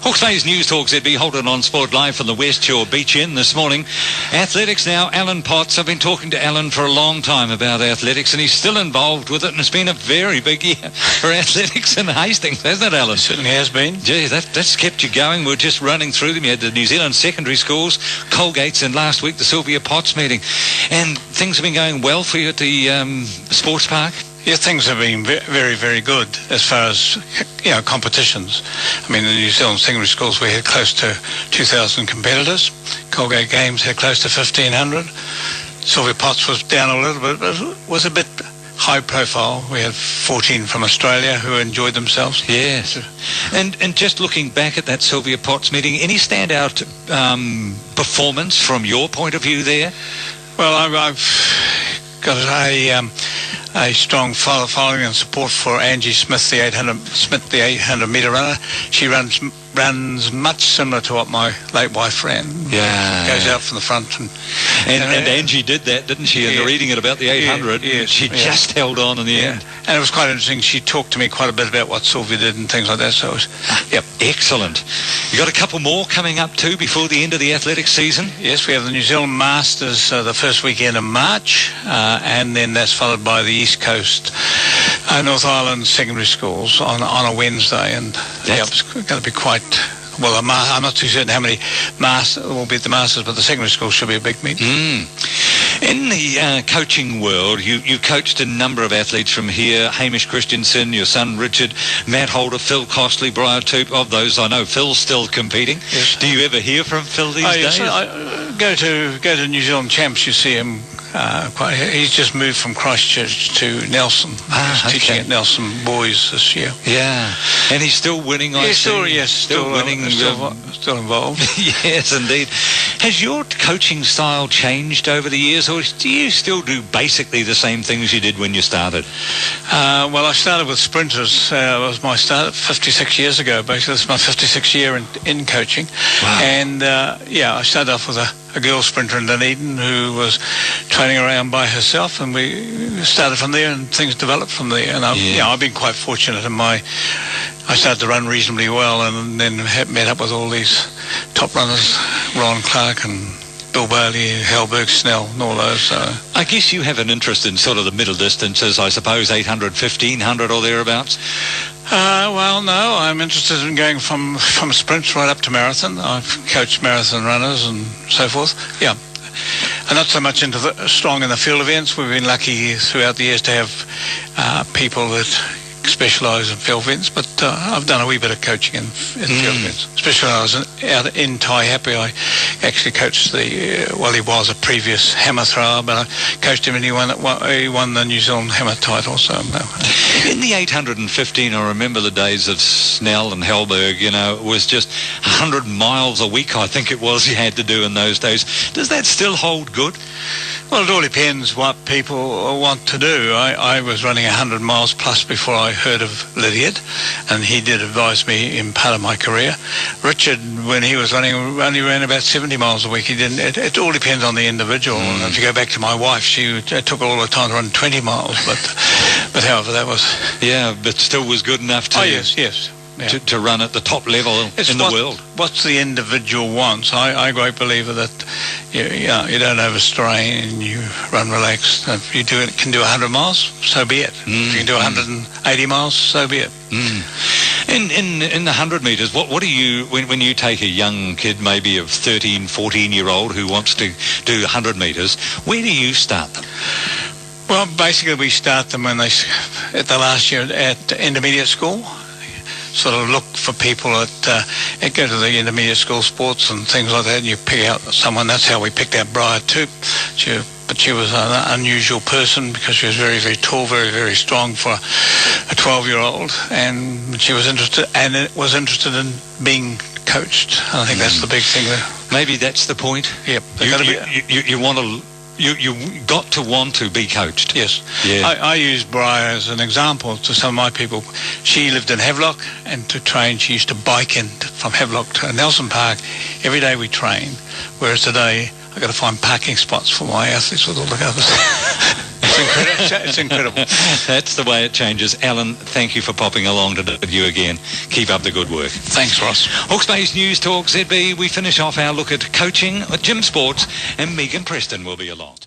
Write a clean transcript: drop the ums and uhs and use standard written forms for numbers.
Hawke's Bay's Newstalk ZB, Holden on Sport Live from the West Shore Beach Inn this morning. Athletics now, Allan Potts. I've been talking to Allan for a long time about athletics, and he's still involved with it, and it's been a very big year for athletics in Hastings, hasn't it, Allan? It certainly has been. Gee, that's kept you going. We're just running through them. You had the New Zealand secondary schools, Colgate's, and last week the Sylvia Potts meeting. And things have been going well for you at the sports park? Yeah, things have been very, very good as far as, competitions. I mean, in the New Zealand secondary schools, we had close to 2,000 competitors. Colgate Games had close to 1,500. Sylvia Potts was down a little bit, but it was a bit high profile. We had 14 from Australia who enjoyed themselves. Yes. And just looking back at that Sylvia Potts meeting, any standout performance from your point of view there? Well, I've got a strong following and support for Angie Smith, the 800 metre runner. She runs much similar to what my late wife ran. Yeah. Goes out from the front. And Angie did that, didn't she? And reading it about the 800, she just held on in the end. And it was quite interesting. She talked to me quite a bit about what Sylvia did and things like that. So it was, excellent. You got a couple more coming up too before the end of the athletics season? Yes, we have the New Zealand Masters the first weekend of March, and then that's followed by the East Coast North Island secondary schools on a Wednesday, and it's going to be quite. Well, I'm not too certain how many will be at the Masters, but the secondary school should be a big meet. In the coaching world, you coached a number of athletes from here: Hamish Christensen, your son Richard, Matt Holder, Phil Costley, Briar Toop. Of those, I know Phil's still competing. Yes. Do you ever hear from Phil these days? I go to New Zealand Champs. You see him. He's just moved from Christchurch to Nelson. He's teaching at Nelson Boys this year. Yeah, and he's still winning. Still winning. Still involved. Yes, indeed. Has your coaching style changed over the years, or do you still do basically the same things you did when you started? Well, I started with sprinters. It was my start 56 years ago. Basically, this is my 56th year in coaching. Wow. And I started off with a girl sprinter in Dunedin who was training around by herself, and we started from there, and things developed from there. And I've been quite fortunate in I started to run reasonably well, and then met up with all these top runners, Ron Clark and Bill Bailey, Halberg, Snell, and all those. So. I guess you have an interest in sort of the middle distances, I suppose, 800, 1500 or thereabouts? Well, no, I'm interested in going from sprints right up to marathon. I've coached marathon runners and so forth. Yeah. I'm not so much strong in the field events. We've been lucky throughout the years to have people that specialise in field events, but I've done a wee bit of coaching in field events. Especially when I was out in Taihape, I actually coached he was a previous hammer thrower, but I coached him and he won the New Zealand hammer title. So in the 815, I remember the days of Snell and Halberg. It was just 100 miles a week, I think it was, you had to do in those days. Does that still hold good? Well, it all depends what people want to do. I was running 100 miles plus before I heard of Lydiard, and he did advise me in part of my career. Richard, when he was running, only ran about 70 miles a week. He didn't. It all depends on the individual. And if you go back to my wife, she took all the time to run 20 miles, but however, that was... Yeah, but still was good enough to... Oh, yes. Yeah. To run at the top level in the world. What's the individual wants? I'm a great believer that you don't overstrain and you run relaxed. If you can do 100 miles, so be it. If you can do 180 miles, so be it. In the 100 metres, what do you, when you take a young kid, maybe of 13, 14-year-old who wants to do 100 metres, where do you start them? Well, basically we start them when at the last year at intermediate school. Sort of look for people that go to the intermediate school sports and things like that, and you pick out someone. That's how we picked out Briar Toop. But she was an unusual person because she was very, very tall, very, very strong for a 12-year-old, and she was interested in being coached. I think that's the big thing there. Maybe that's the point. Yep. You want to... You got to want to be coached. Yes. Yeah. I use Briar as an example to some of my people. She lived in Havelock, and to train she used to bike in from Havelock to Nelson Park. Every day we train, whereas today I've got to find parking spots for my athletes with all the others. It's incredible. That's the way it changes. Alan, thank you for popping along to you again. Keep up the good work. Thanks, Ross. Hawke's Bay's Newstalk ZB. We finish off our look at coaching, gym sports, and Megan Preston will be along.